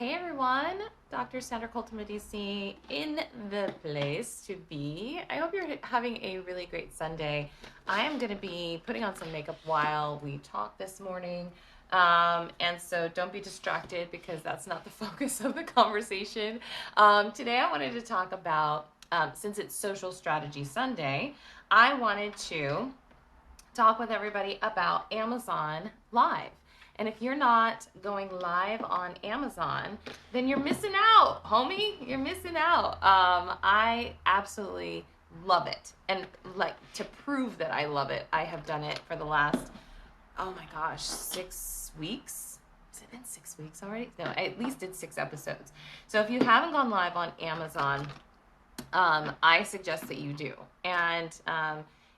Hey everyone, Dr. Sandra Colton-Medici in the place to be. I hope you're having a really great Sunday. I am going to be putting on some makeup while we talk this morning. And so don't be distracted because that's not the focus of the conversation. Today I wanted to talk about, since it's Social Strategy Sunday, I wanted to talk with everybody about Amazon Live. And if you're not going live on Amazon, then you're missing out, homie. You're missing out. I absolutely love it. And like to prove that I love it, I have done it for the last, oh my gosh, 6 weeks. Has it been 6 weeks already? No, I at least did 6 episodes. So if you haven't gone live on Amazon, I suggest that you do. And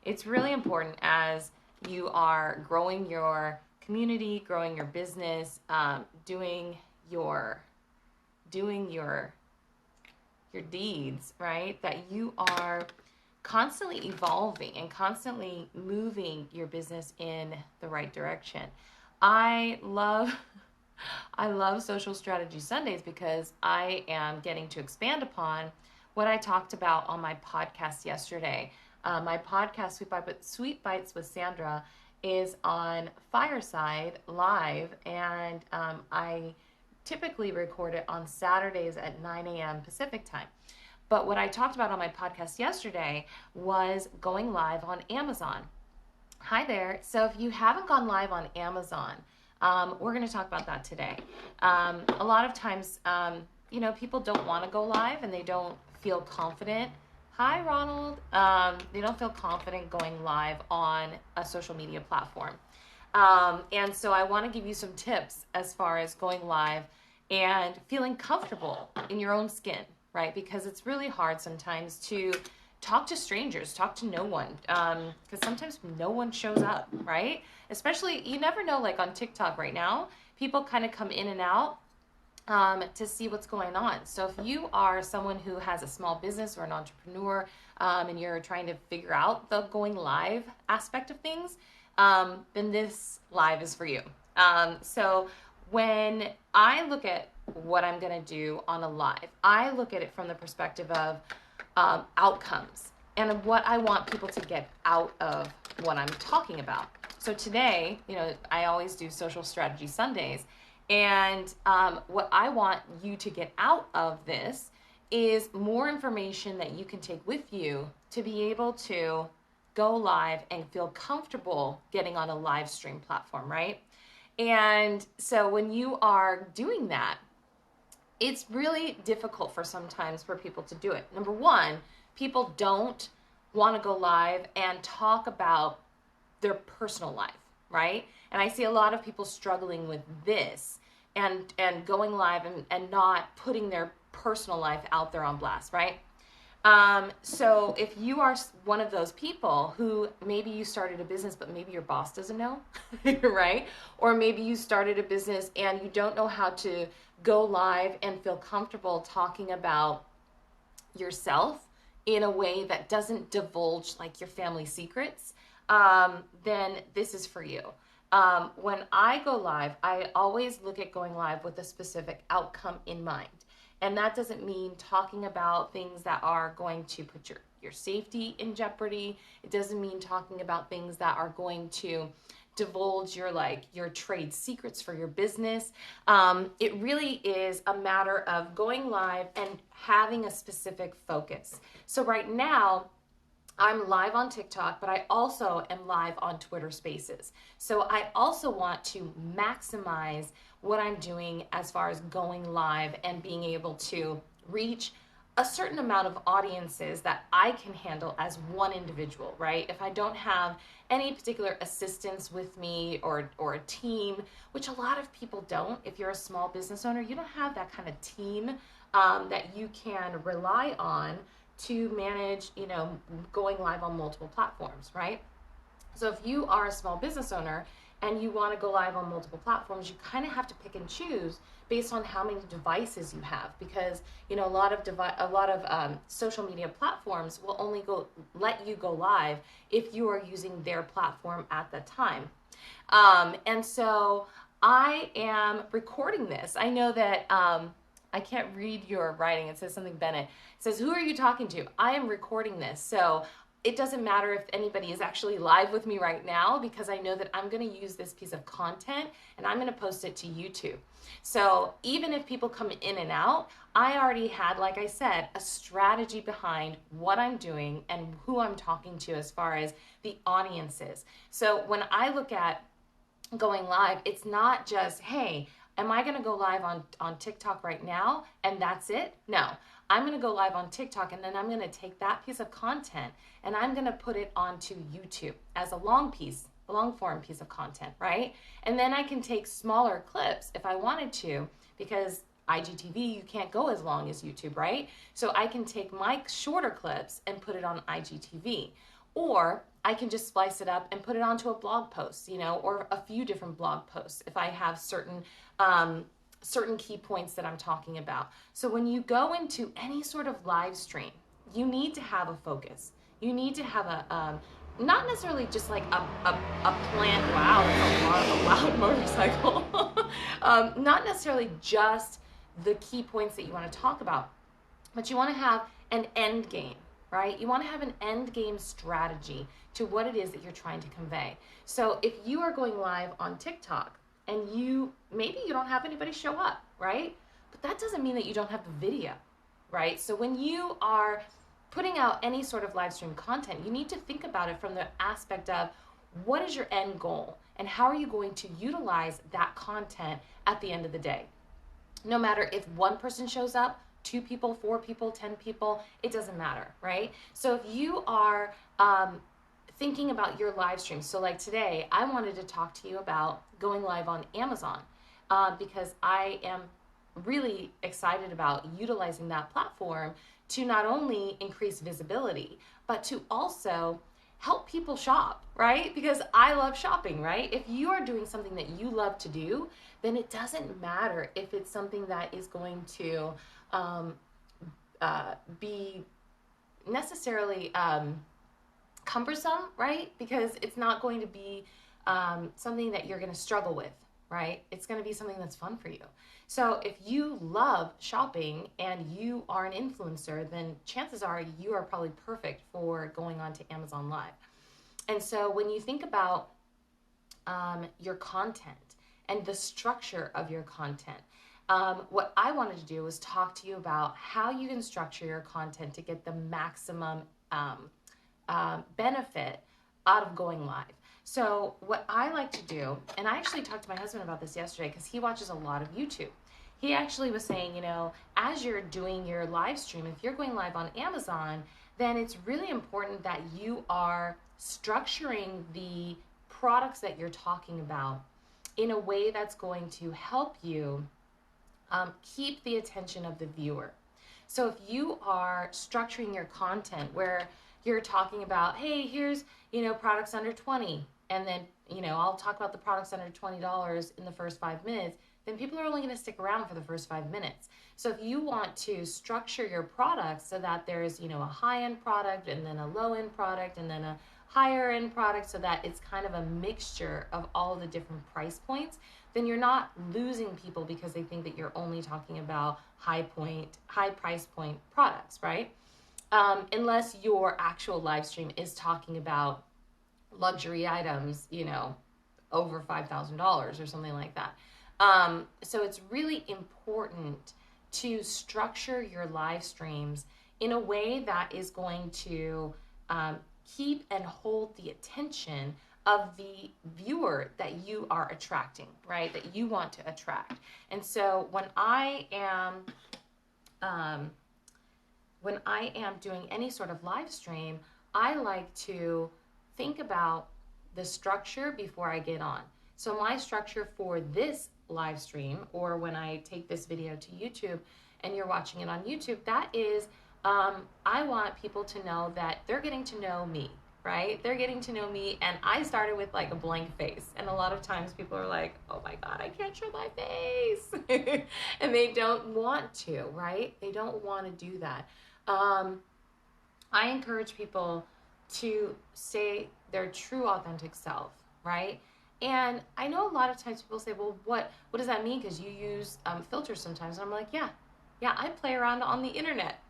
it's really important as you are growing your community, growing your business, doing your deeds, right? That you are constantly evolving and constantly moving your business in the right direction. I love Social Strategy Sundays because I am getting to expand upon what I talked about on my podcast yesterday. My podcast, Sweet Bytes with Sandra, is on Fireside Live, and I typically record it on Saturdays at 9 a.m. Pacific time. But what I talked about on my podcast yesterday was going live on Amazon. Hi there. So if you haven't gone live on Amazon, we're going to talk about that today. A lot of times, people don't want to go live and they don't feel confident. Hi, Ronald. They don't feel confident going live on a social media platform. And so I want to give you some tips as far as going live and feeling comfortable in your own skin, right? Because it's really hard sometimes to talk to strangers, talk to no one, because sometimes no one shows up, right? Especially, you never know, like on TikTok right now, people kind of come in and out to see what's going on. So if you are someone who has a small business or an entrepreneur and you're trying to figure out the going live aspect of things, then this live is for you. So when I look at what I'm going to do on a live, I look at it from the perspective of outcomes and what I want people to get out of what I'm talking about. So today, I always do Social Strategy Sundays. And what I want you to get out of this is more information that you can take with you to be able to go live and feel comfortable getting on a live stream platform, right? And so when you are doing that, it's really difficult sometimes for people to do it. Number one, people don't want to go live and talk about their personal life, right? And I see a lot of people struggling with this and going live and not putting their personal life out there on blast, right? So if you are one of those people who maybe you started a business, but maybe your boss doesn't know, right? Or maybe you started a business and you don't know how to go live and feel comfortable talking about yourself in a way that doesn't divulge like your family secrets, then this is for you. When I go live, I always look at going live with a specific outcome in mind. And that doesn't mean talking about things that are going to put your safety in jeopardy. It doesn't mean talking about things that are going to divulge your trade secrets for your business. It really is a matter of going live and having a specific focus. So right now, I'm live on TikTok, but I also am live on Twitter Spaces. So I also want to maximize what I'm doing as far as going live and being able to reach a certain amount of audiences that I can handle as one individual, right? If I don't have any particular assistance with me or a team, which a lot of people don't. If you're a small business owner, you don't have that kind of team that you can rely on to manage, going live on multiple platforms, right? So if you are a small business owner and you want to go live on multiple platforms, you kind of have to pick and choose based on how many devices you have, because a lot of social media platforms will only let you go live if you are using their platform at the time. And so I am recording this. I know that I can't read your writing. It says something, Bennett. It says, who are you talking to? I am recording this. So it doesn't matter if anybody is actually live with me right now, because I know that I'm going to use this piece of content and I'm going to post it to YouTube. So even if people come in and out, I already had, like I said, a strategy behind what I'm doing and who I'm talking to as far as the audiences. So when I look at going live, it's not just, hey, am I going to go live on TikTok right now and that's it? No, I'm going to go live on TikTok and then I'm going to take that piece of content and I'm going to put it onto YouTube as a long form piece of content, right? And then I can take smaller clips if I wanted to, because IGTV, you can't go as long as YouTube, right? So I can take my shorter clips and put it on IGTV. Or I can just splice it up and put it onto a blog post, or a few different blog posts if I have certain key points that I'm talking about. So when you go into any sort of live stream, you need to have a focus. You need to have a, not necessarily just like a plan. Wow, that's a loud motorcycle. Not necessarily just the key points that you want to talk about, but you want to have an end game. Right? You want to have an end game strategy to what it is that you're trying to convey. So if you are going live on TikTok and maybe you don't have anybody show up, right? But that doesn't mean that you don't have the video, right? So when you are putting out any sort of live stream content, you need to think about it from the aspect of what is your end goal and how are you going to utilize that content at the end of the day? No matter if one person shows up, 2 people, 4 people, 10 people, it doesn't matter, right? So if you are thinking about your live stream, so like today, I wanted to talk to you about going live on Amazon because I am really excited about utilizing that platform to not only increase visibility, but to also help people shop, right? Because I love shopping, right? If you are doing something that you love to do, then it doesn't matter if it's something that is going to be necessarily cumbersome, right? Because it's not going to be something that you're going to struggle with, right? It's going to be something that's fun for you. So if you love shopping and you are an influencer, then chances are you are probably perfect for going on to Amazon Live. And so when you think about your content and the structure of your content, what I wanted to do was talk to you about how you can structure your content to get the maximum benefit out of going live. So what I like to do, and I actually talked to my husband about this yesterday because he watches a lot of YouTube. He actually was saying, as you're doing your live stream, if you're going live on Amazon, then it's really important that you are structuring the products that you're talking about in a way that's going to help you keep the attention of the viewer. So if you are structuring your content where you're talking about, hey, here's, products under 20, and then, I'll talk about the products under $20 in the first 5 minutes, then people are only going to stick around for the first 5 minutes. So if you want to structure your products so that there's, a high-end product and then a low-end product and then a higher-end product so that it's kind of a mixture of all the different price points, then you're not losing people because they think that you're only talking about high price point products, right? Unless your actual live stream is talking about luxury items, over $5,000 or something like that. So it's really important to structure your live streams in a way that is going to keep and hold the attention of the viewer that you are attracting, right? That you want to attract. And so when I am doing any sort of live stream, I like to think about the structure before I get on. So my structure for this live stream, or when I take this video to YouTube and you're watching it on YouTube, that is, I want people to know that they're getting to know me, right? They're getting to know me, and I started with like a blank face. And a lot of times people are like, oh my God, I can't show my face. And they don't want to, right? They don't want to do that. I encourage people to say their true authentic self, right? And I know a lot of times people say, well, what does that mean? Because you use filters sometimes. And I'm like, yeah, I play around on the internet.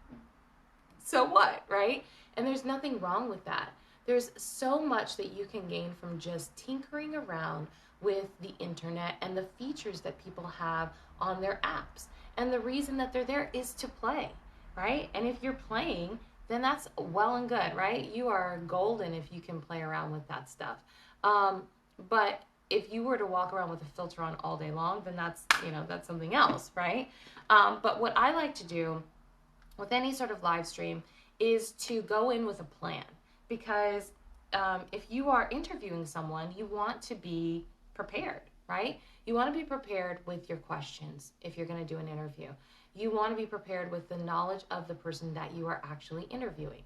So what, right? And there's nothing wrong with that. There's so much that you can gain from just tinkering around with the internet and the features that people have on their apps. And the reason that they're there is to play, right? And if you're playing, then that's well and good, right? You are golden if you can play around with that stuff. But if you were to walk around with a filter on all day long, then that's something else, right? But what I like to do with any sort of live stream is to go in with a plan, because if you are interviewing someone, you want to be prepared, right? You want to be prepared with your questions if you're going to do an interview. You want to be prepared with the knowledge of the person that you are actually interviewing.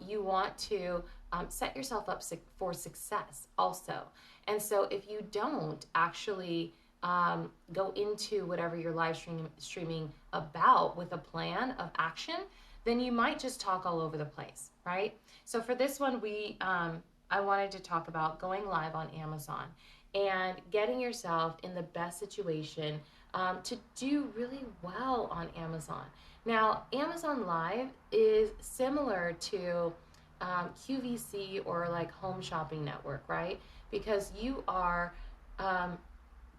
You want to set yourself up for success also. And so if you don't actually go into whatever you're live streaming about with a plan of action, then you might just talk all over the place, right? So for this one, I wanted to talk about going live on Amazon and getting yourself in the best situation to do really well on Amazon. Now, Amazon Live is similar to QVC or like Home Shopping Network, right? Because you are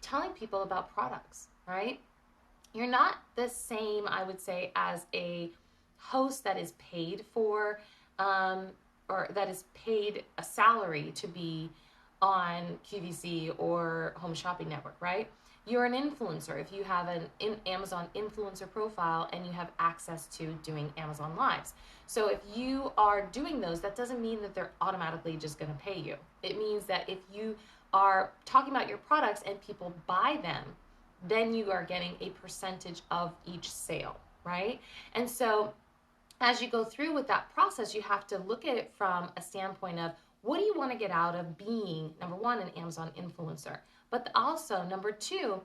telling people about products, right? You're not the same, I would say, as a host that is paid for or that is paid a salary to be on QVC or Home Shopping Network, right? You're an influencer if you have an Amazon influencer profile and you have access to doing Amazon Lives. So if you are doing those, that doesn't mean that they're automatically just going to pay you. It means that if you are talking about your products and people buy them, then you are getting a percentage of each sale, right? And so as you go through with that process, you have to look at it from a standpoint of, what do you want to get out of being, number one, an Amazon influencer? But also, number two,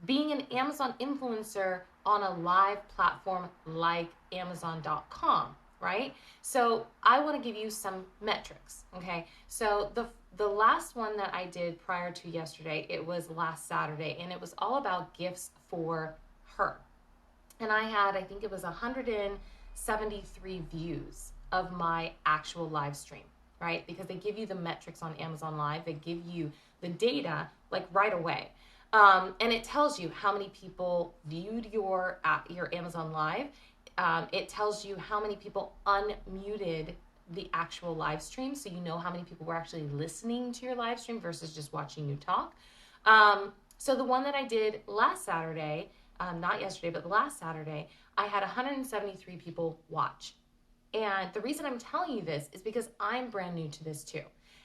being an Amazon influencer on a live platform like Amazon.com, right? So I want to give you some metrics, okay? So the last one that I did prior to yesterday, it was last Saturday, and it was all about gifts for her. And I think it was 173 views of my actual live stream, right? Because they give you the metrics on Amazon Live. They give you the data like right away. And it tells you how many people viewed your Amazon Live. It tells you how many people unmuted the actual live stream, so you know how many people were actually listening to your live stream versus just watching you talk. So the one that I did last Saturday, not yesterday, but last Saturday, I had 173 people watch. And the reason I'm telling you this is because I'm brand new to this too.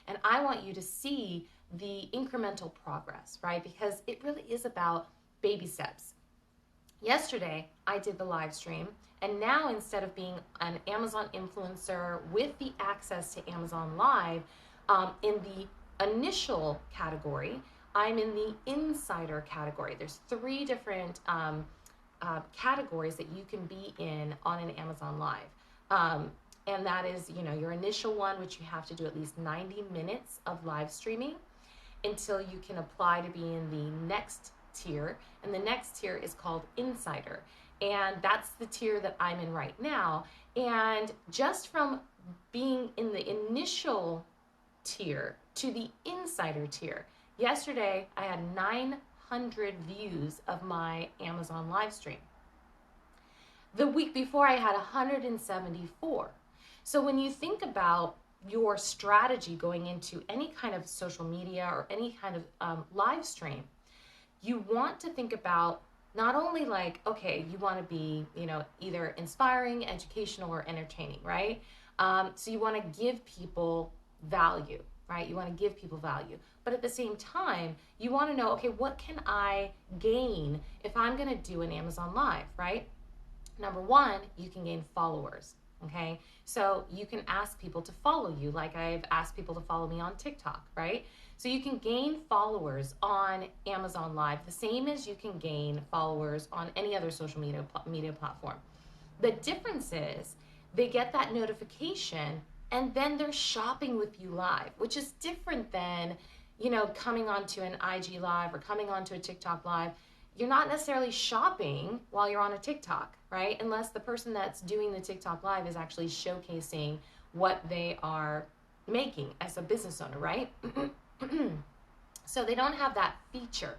And I want you to see the incremental progress, right? Because it really is about baby steps. Yesterday, I did the live stream, and now instead of being an Amazon influencer with the access to Amazon Live, in the initial category, I'm in the insider category. There's 3 different categories that you can be in on an Amazon Live. And that is, your initial one, which you have to do at least 90 minutes of live streaming until you can apply to be in the next tier. And the next tier is called Insider. And that's the tier that I'm in right now. And just from being in the initial tier to the Insider tier, yesterday I had 900 views of my Amazon live stream. The week before I had 174. So when you think about your strategy going into any kind of social media or any kind of live stream, you want to think about not only like, okay, you want to be, either inspiring, educational, or entertaining, right? So you want to give people value, right? You want to give people value. But at the same time, you want to know, okay, what can I gain if I'm going to do an Amazon Live, right? Number one, you can gain followers, okay? So you can ask people to follow you, like I've asked people to follow me on TikTok, right? So you can gain followers on Amazon Live, the same as you can gain followers on any other social media platform. The difference is they get that notification and then they're shopping with you live, which is different than coming onto an IG live or coming onto a TikTok live, you're not necessarily shopping while you're on a TikTok, right? Unless the person that's doing the TikTok live is actually showcasing what they are making as a business owner, right? So they don't have that feature.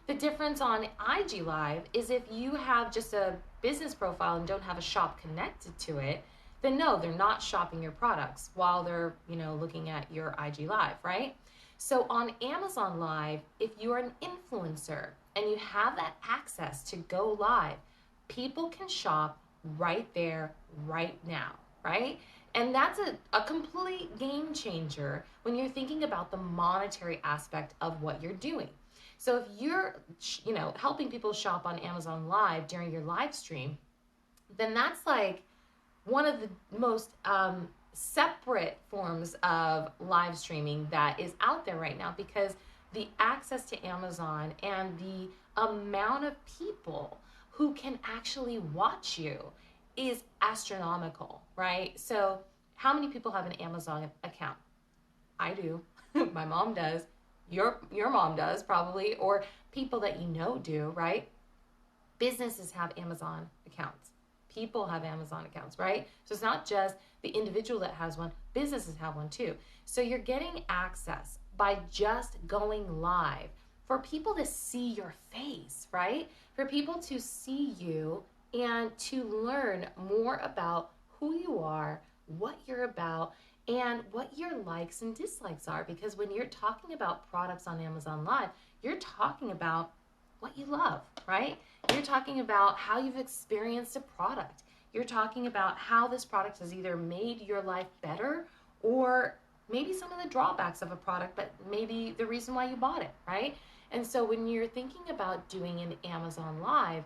The difference on IG live is if you have just a business profile and don't have a shop connected to it, then no, they're not shopping your products while they're, looking at your IG live, right? So on Amazon Live, if you're an influencer and you have that access to go live, people can shop right there, right now, right? And that's a complete game changer when you're thinking about the monetary aspect of what you're doing. So if you're, helping people shop on Amazon Live during your live stream, then that's like one of the most separate forms of live streaming that is out there right now, because the access to Amazon and the amount of people who can actually watch you is astronomical, right? So how many people have an Amazon account? I do. My mom does. Your mom does probably, or people that do, right? Businesses have Amazon accounts. People have Amazon accounts, right? So it's not just the individual that has one, businesses have one too. So you're getting access by just going live for people to see your face, right? For people to see you and to learn more about who you are, what you're about, and what your likes and dislikes are. Because when you're talking about products on Amazon Live, you're talking about what you love, right? You're talking about how you've experienced a product. You're talking about how this product has either made your life better or maybe some of the drawbacks of a product, but maybe the reason why you bought it, right? And so when you're thinking about doing an Amazon Live,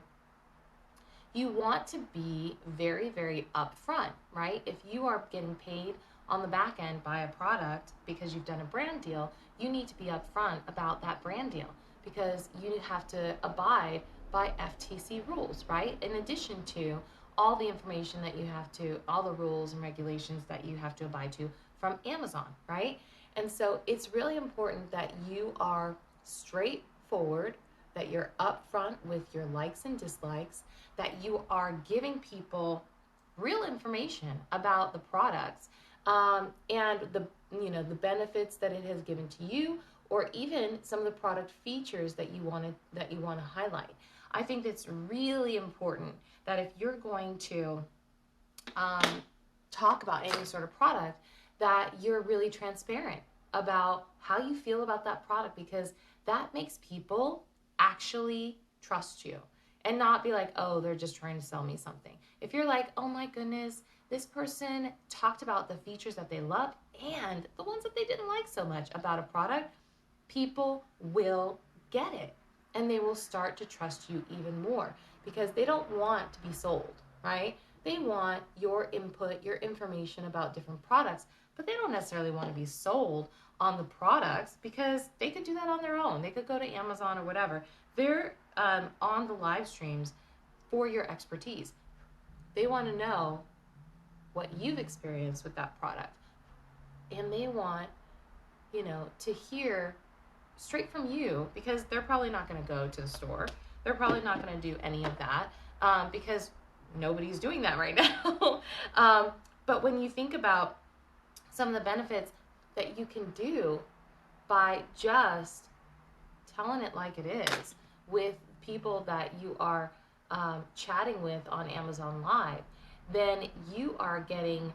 you want to be very, very upfront, right? If you are getting paid on the back end by a product because you've done a brand deal, you need to be upfront about that brand deal, because you have to abide by FTC rules, right? In addition to all the information that you have to, all the rules and regulations that you have to abide to from Amazon, right? And so it's really important that you are straightforward, that you're upfront with your likes and dislikes, that you are giving people real information about the products, and the benefits that it has given to you, or even some of the product features that you want to highlight. I think it's really important that if you're going to talk about any sort of product, that you're really transparent about how you feel about that product, because that makes people actually trust you and not be like, oh, they're just trying to sell me something. If you're like, oh my goodness, this person talked about the features that they loved and the ones that they didn't like so much about a product, people will get it and they will start to trust you even more, because they don't want to be sold, right? They want your input, your information about different products, but they don't necessarily want to be sold on the products, because they could do that on their own. They could go to Amazon or whatever. They're on the live streams for your expertise. They want to know what you've experienced with that product. And they want, to hear straight from you, because they're probably not going to go to the store. They're probably not going to do any of that, because nobody's doing that right now. But when you think about some of the benefits that you can do by just telling it like it is with people that you are chatting with on Amazon Live, then you are getting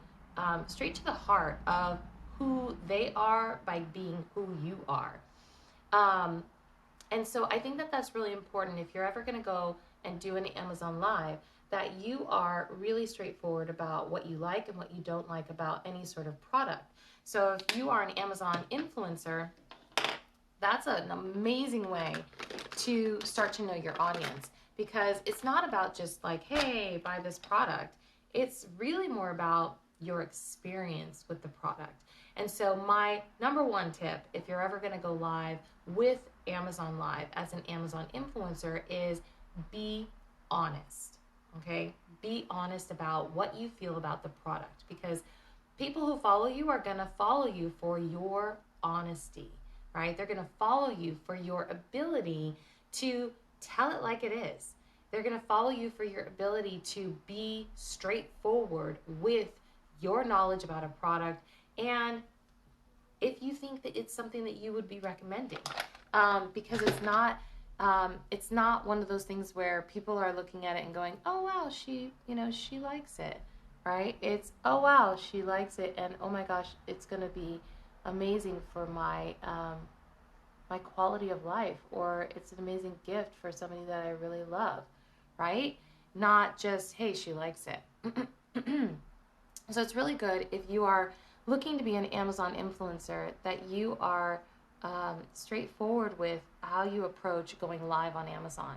straight to the heart of who they are by being who you are. And so I think that that's really important if you're ever going to go and do an Amazon Live, that you are really straightforward about what you like and what you don't like about any sort of product. So if you are an Amazon influencer, that's an amazing way to start to know your audience, because it's not about just like, hey, buy this product. It's really more about your experience with the product. And so my number one tip, if you're ever going to go live with Amazon Live as an Amazon influencer, is be honest, okay? Be honest about what you feel about the product, because people who follow you are going to follow you for your honesty, right? They're going to follow you for your ability to tell it like it is. They're going to follow you for your ability to be straightforward with your knowledge about a product, and if you think that it's something that you would be recommending, because it's not one of those things where people are looking at it and going, oh wow, she likes it, right? It's, oh wow, she likes it, and oh my gosh, it's going to be amazing for my my quality of life, or it's an amazing gift for somebody that I really love, right? Not just, hey, she likes it. So it's really good if you are looking to be an Amazon influencer that you are straightforward with how you approach going live on Amazon.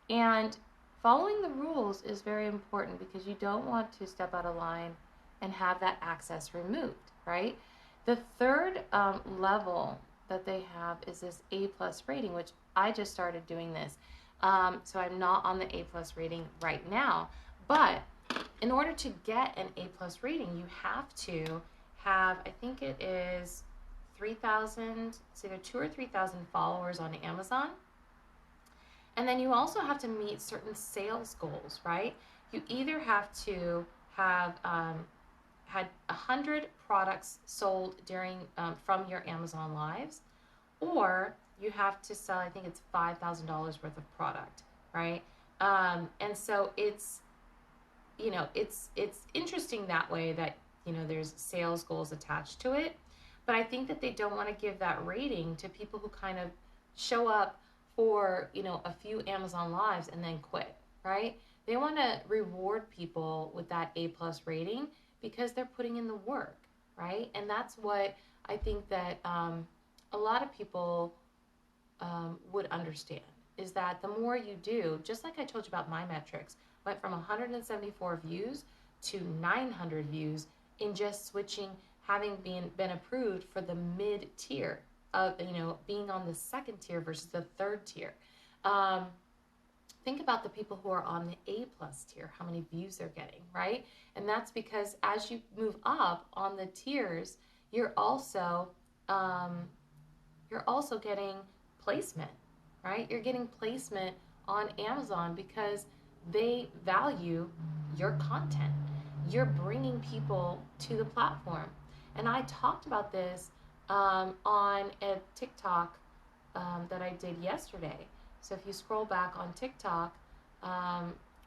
And following the rules is very important because you don't want to step out of line and have that access removed, right? The third level that they have is this A+ rating, which I just started doing this. So I'm not on the A+ rating right now, but in order to get an A+ rating, you have to have, I think it is 3,000, it's either 2,000 or 3,000 followers on Amazon. And then you also have to meet certain sales goals, right? You either have to have had 100 products sold during from your Amazon lives, or you have to sell, I think it's $5,000 worth of product, right? And so it's interesting that way that, there's sales goals attached to it. But I think that they don't want to give that rating to people who kind of show up for, a few Amazon lives and then quit, right? They want to reward people with that A+ rating because they're putting in the work, right? And that's what I think that a lot of people would understand, is that the more you do, just like I told you about my metrics, went from 174 views to 900 views in just switching, having been approved for the mid-tier of, being on the second tier versus the third tier. Think about the people who are on the A+ tier, how many views they're getting, right? And that's because as you move up on the tiers, you're also getting placement, right? You're getting placement on Amazon because they value your content. You're bringing people to the platform. And I talked about this on a TikTok that I did yesterday. So if you scroll back on TikTok,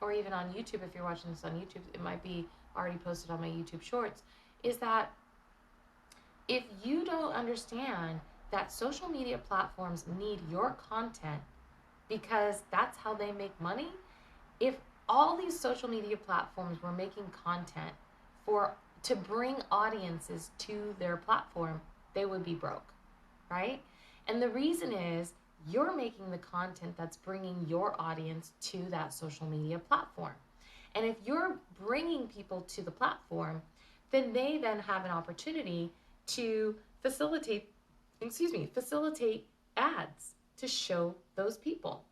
or even on YouTube, if you're watching this on YouTube, it might be already posted on my YouTube Shorts, is that if you don't understand that social media platforms need your content because that's how they make money, if all these social media platforms were making content to bring audiences to their platform, they would be broke, right? And the reason is you're making the content that's bringing your audience to that social media platform. And if you're bringing people to the platform, then they then have an opportunity to facilitate ads to show those people.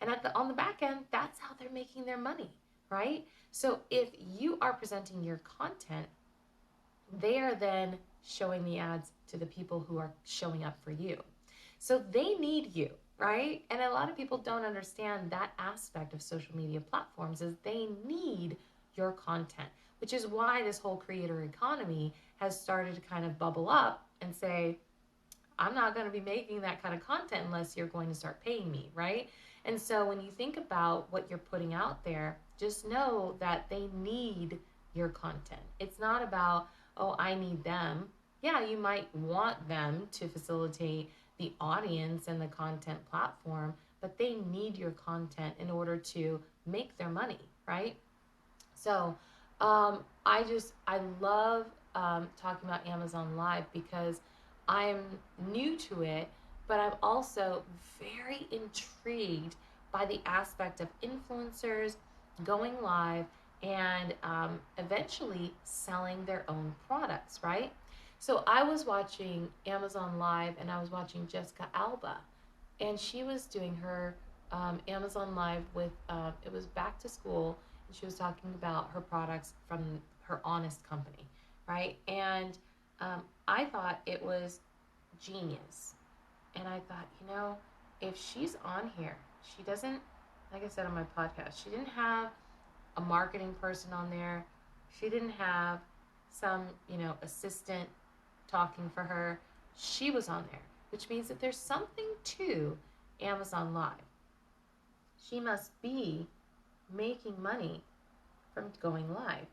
And on the back end, that's how they're making their money, right? So if you are presenting your content, they are then showing the ads to the people who are showing up for you. So they need you, right? And a lot of people don't understand that aspect of social media platforms, is they need your content, which is why this whole creator economy has started to kind of bubble up and say, I'm not going to be making that kind of content unless you're going to start paying me, right? And so when you think about what you're putting out there, just know that they need your content. It's not about, oh, I need them. Yeah, you might want them to facilitate the audience and the content platform, but they need your content in order to make their money, right? So I love talking about Amazon Live because I'm new to it, but I'm also very intrigued by the aspect of influencers going live and eventually selling their own products, right? So I was watching Amazon Live and I was watching Jessica Alba, and she was doing her Amazon Live with, it was back to school, and she was talking about her products from her Honest company, right? And I thought it was genius. And I thought, if she's on here, she doesn't, like I said on my podcast, she didn't have a marketing person on there. She didn't have some, assistant talking for her. She was on there, which means that there's something to Amazon Live. She must be making money from going live,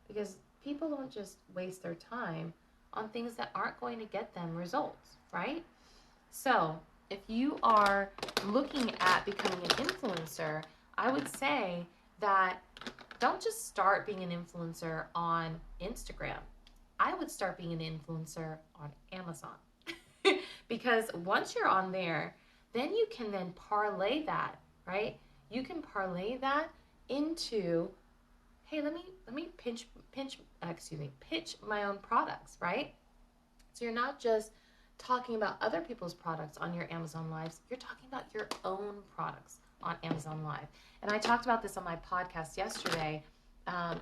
because people don't just waste their time on things that aren't going to get them results, right? So if you are looking at becoming an influencer, I would say that don't just start being an influencer on Instagram. I would start being an influencer on Amazon. Because once you're on there, then you can then parlay that, right? You can parlay that into, hey, let me pitch my own products, right? So you're not just talking about other people's products on your Amazon Lives, you're talking about your own products on Amazon Live. And I talked about this on my podcast yesterday,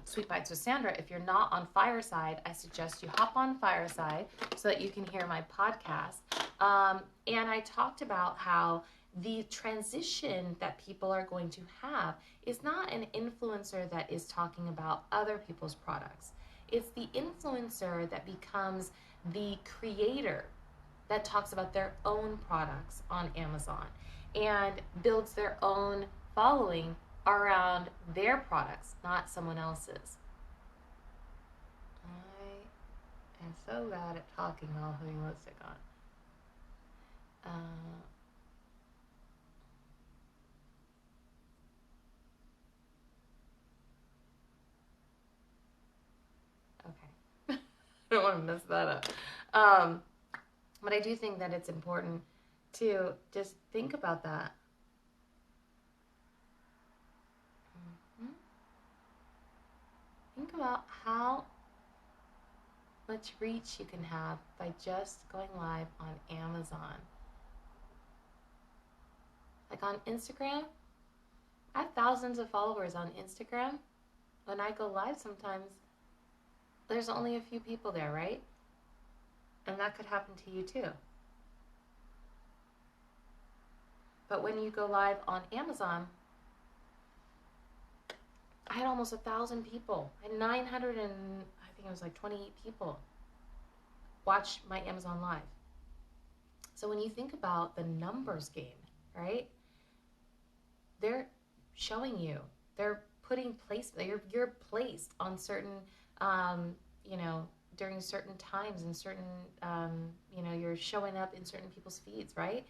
Sweet Bytes with Sandra. If you're not on Fireside, I suggest you hop on Fireside so that you can hear my podcast. And I talked about how the transition that people are going to have is not an influencer that is talking about other people's products. It's the influencer that becomes the creator that talks about their own products on Amazon and builds their own following around their products, not someone else's. I am so bad at talking while having lipstick on. Okay. I don't want to mess that up. But I do think that it's important to just think about that. Think about how much reach you can have by just going live on Amazon. Like on Instagram, I have thousands of followers on Instagram. When I go live sometimes, there's only a few people there, right? And that could happen to you too. But when you go live on Amazon, I had almost 1,000 people. I had 900 and I think it was like 28 people watch my Amazon Live. So when you think about the numbers game, right? They're showing you. They're putting you're placed on certain, during certain times and certain, you're showing up in certain people's feeds, right?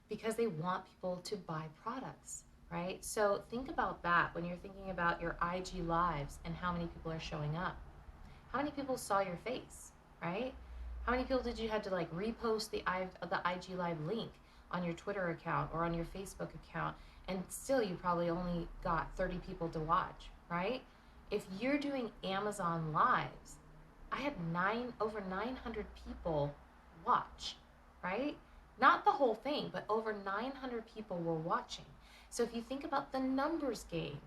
Because they want people to buy products, right? So think about that when you're thinking about your IG lives and how many people are showing up. How many people saw your face, right? How many people did you have to repost the IG live link on your Twitter account or on your Facebook account, and still you probably only got 30 people to watch, right? If you're doing Amazon lives, I had over 900 people watch, right? Not the whole thing, but over 900 people were watching. So if you think about the numbers game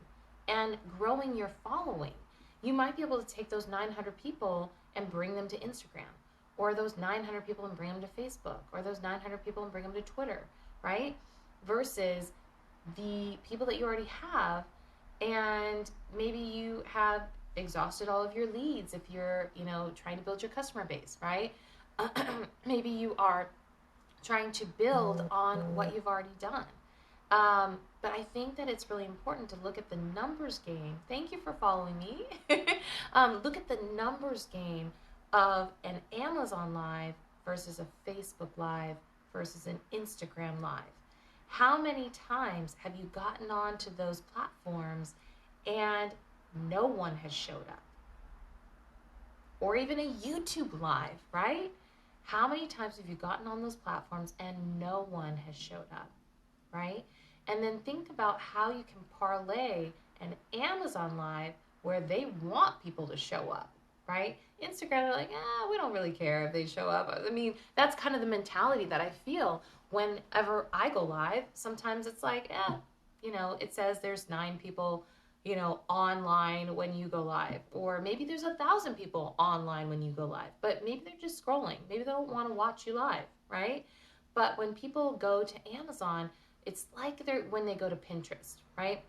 and growing your following, you might be able to take those 900 people and bring them to Instagram, or those 900 people and bring them to Facebook, or those 900 people and bring them to Twitter, right? Versus the people that you already have, and maybe you have exhausted all of your leads if you're, trying to build your customer base, right? Maybe you are trying to build on what you've already done. But I think that it's really important to look at the numbers game. Thank you for following me. Look at the numbers game of an Amazon Live versus a Facebook Live versus an Instagram Live. How many times have you gotten onto those platforms and no one has showed up? Or even a YouTube Live, right? How many times have you gotten on those platforms and no one has showed up, right? And then think about how you can parlay an Amazon Live where they want people to show up, right? Instagram, they're like, we don't really care if they show up. I mean, that's kind of the mentality that I feel whenever I go live. Sometimes it's like, it says there's 9 people, online when you go live, or maybe there's 1,000 people online when you go live, but maybe they're just scrolling. Maybe they don't want to watch you live, right? But when people go to Amazon, it's like when they go to Pinterest, right?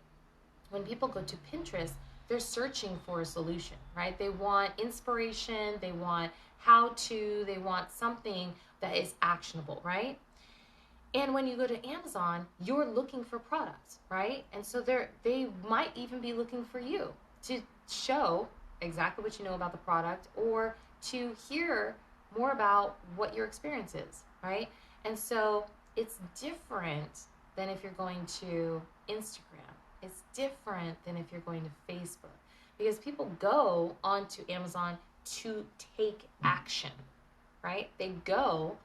When people go to Pinterest, they're searching for a solution, right? They want inspiration, they want how-to, they want something that is actionable, right? And when you go to Amazon, you're looking for products, right? And so they might even be looking for you to show exactly what you know about the product, or to hear more about what your experience is, right? And so it's different than if you're going to Instagram. It's different than if you're going to Facebook, because people go onto Amazon to take action, right? They go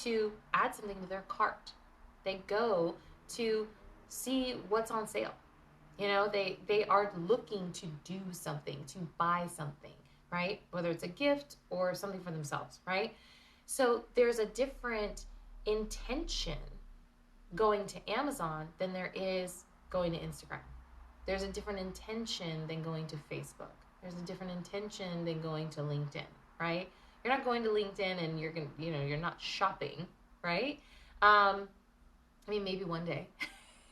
to add something to their cart. They go to see what's on sale. They are looking to do something, to buy something, right? Whether it's a gift or something for themselves, right? So there's a different intention going to Amazon than there is going to Instagram. There's a different intention than going to Facebook. There's a different intention than going to LinkedIn, right? You're not going to LinkedIn and you're not shopping, right? Maybe one day.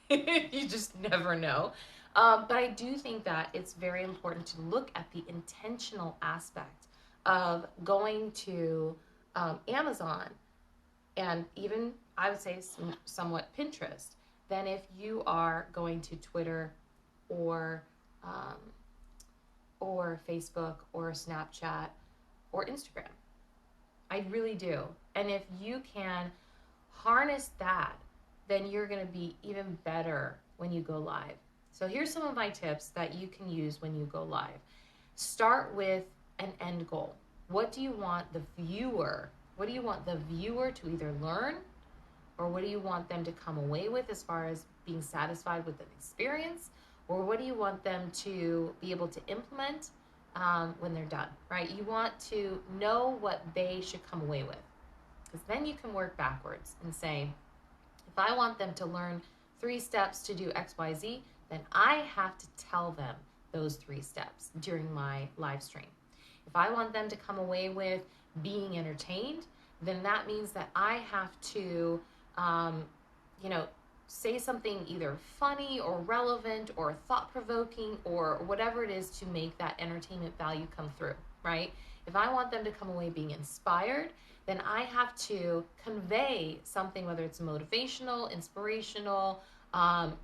You just never know. But I do think that it's very important to look at the intentional aspect of going to Amazon, and even, I would say, somewhat Pinterest, than if you are going to Twitter or Facebook or Snapchat or Instagram. I really do. And if you can harness that, then you're going to be even better when you go live. So here's some of my tips that you can use when you go live. Start with an end goal. What do you want the viewer to either learn, or what do you want them to come away with as far as being satisfied with an experience, or what do you want them to be able to implement when they're done, right? You want to know what they should come away with, because then you can work backwards and say, if I want them to learn 3 steps to do XYZ, then I have to tell them those 3 steps during my live stream. If I want them to come away with being entertained, then that means that I have to, say something either funny or relevant or thought-provoking or whatever it is to make that entertainment value come through, right? If I want them to come away being inspired, then I have to convey something, whether it's motivational, inspirational,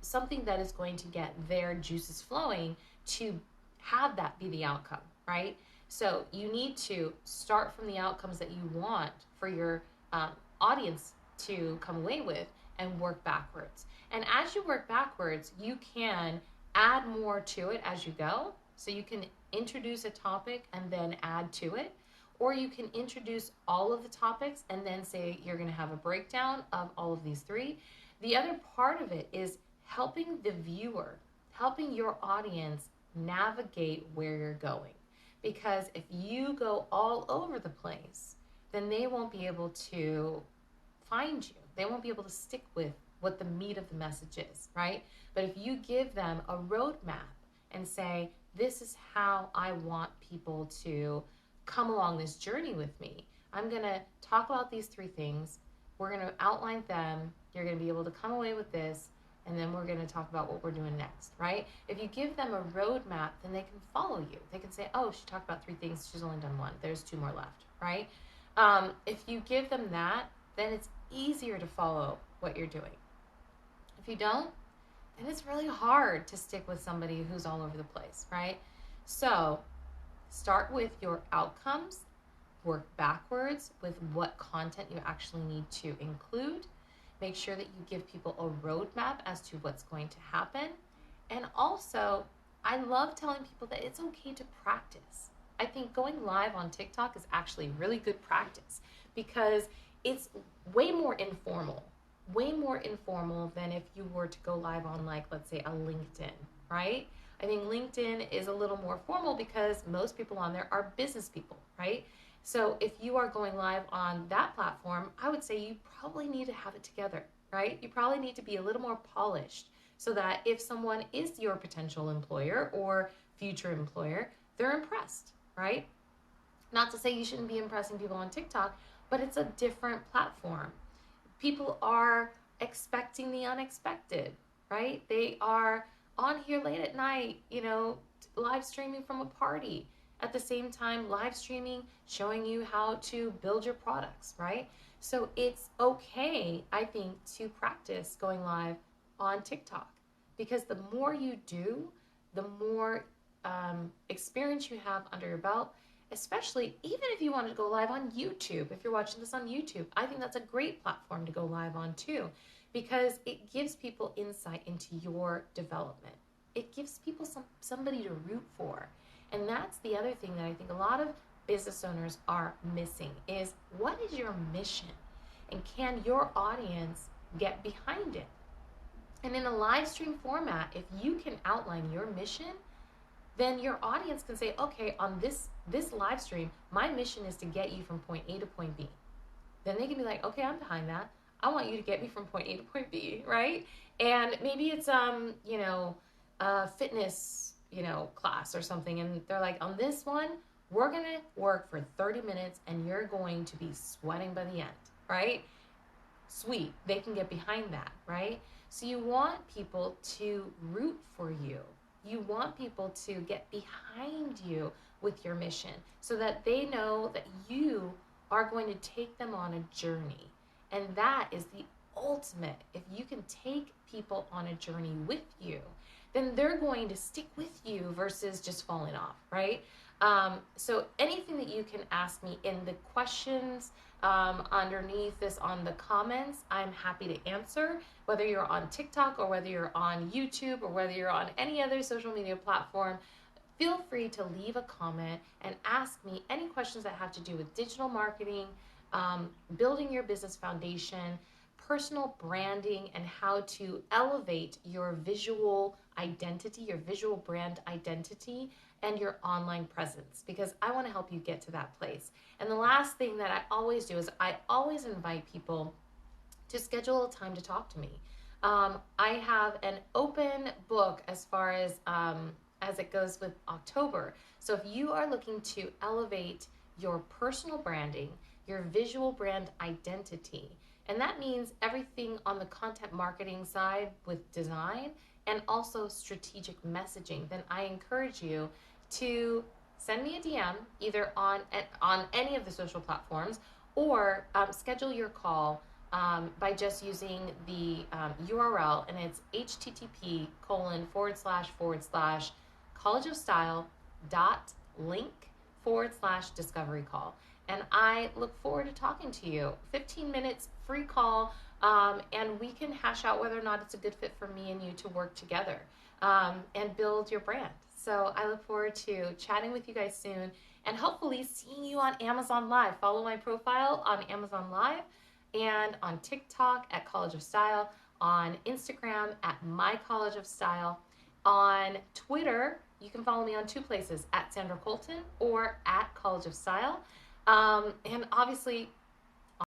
something that is going to get their juices flowing to have that be the outcome, right? So you need to start from the outcomes that you want for your audience to come away with, and work backwards. And as you work backwards, you can add more to it as you go. So you can introduce a topic and then add to it, or you can introduce all of the topics and then say you're going to have a breakdown of all of these 3. The other part of it is helping the viewer, helping your audience navigate where you're going. Because if you go all over the place, then they won't be able to find you. They won't be able to stick with what the meat of the message is, right? But if you give them a roadmap and say, this is how I want people to come along this journey with me. I'm going to talk about these 3 things. We're going to outline them. You're going to be able to come away with this, and then we're going to talk about what we're doing next, right? If you give them a roadmap, then they can follow you. They can say, oh, she talked about 3 things. She's only done 1. There's 2 more left, right? If you give them that, then it's easier to follow what you're doing. If you don't, then it's really hard to stick with somebody who's all over the place, right? So start with your outcomes, work backwards with what content you actually need to include. Make sure that you give people a roadmap as to what's going to happen. And also, I love telling people that it's okay to practice. I think going live on TikTok is actually really good practice, because it's way more informal than if you were to go live on, like, let's say a LinkedIn, right? I think LinkedIn is a little more formal because most people on there are business people, right? So if you are going live on that platform, I would say you probably need to have it together, right? You probably need to be a little more polished so that if someone is your potential employer or future employer, they're impressed, right? Not to say you shouldn't be impressing people on TikTok, but it's a different platform. People are expecting the unexpected, right? They are on here late at night, live streaming from a party. At the same time, live streaming, showing you how to build your products, right? So it's okay, I think, to practice going live on TikTok, because the more you do, the more experience you have under your belt, especially even if you want to go live on YouTube. If you're watching this on YouTube, I think that's a great platform to go live on too, because it gives people insight into your development. It gives people somebody to root for. And that's the other thing that I think a lot of business owners are missing is, what is your mission? And can your audience get behind it? And in a live stream format, if you can outline your mission, then your audience can say, okay, on this live stream, my mission is to get you from point A to point B. Then they can be like, okay, I'm behind that. I want you to get me from point A to point B, right? And maybe it's a fitness, class or something, and they're like, on this one, we're gonna work for 30 minutes and you're going to be sweating by the end, right? Sweet, they can get behind that, right? So you want people to root for you. You want people to get behind you with your mission so that they know that you are going to take them on a journey. And that is the ultimate. If you can take people on a journey with you, then they're going to stick with you versus just falling off, right? So anything that you can ask me in the questions underneath this on the comments, I'm happy to answer, whether you're on TikTok or whether you're on YouTube or whether you're on any other social media platform. Feel free to leave a comment and ask me any questions that have to do with digital marketing, building your business foundation, personal branding, and how to elevate your visual identity, your visual brand identity, and your online presence, because I want to help you get to that place. And the last thing that I always do is I always invite people to schedule a time to talk to me. I have an open book as far as it goes with October. So if you are looking to elevate your personal branding, your visual brand identity, and that means everything on the content marketing side with design and also strategic messaging, then I encourage you to send me a DM either on any of the social platforms, or schedule your call by just using the URL, and it's http://collegeofstyle.link/discovery call. And I look forward to talking to you. 15 minutes, free call, and we can hash out whether or not it's a good fit for me and you to work together and build your brand. So I look forward to chatting with you guys soon and hopefully seeing you on Amazon Live. Follow my profile on Amazon Live and on TikTok at College of Style, on Instagram at My College of Style. On Twitter, you can follow me on two places, at Sandra Colton or at College of Style. And obviously,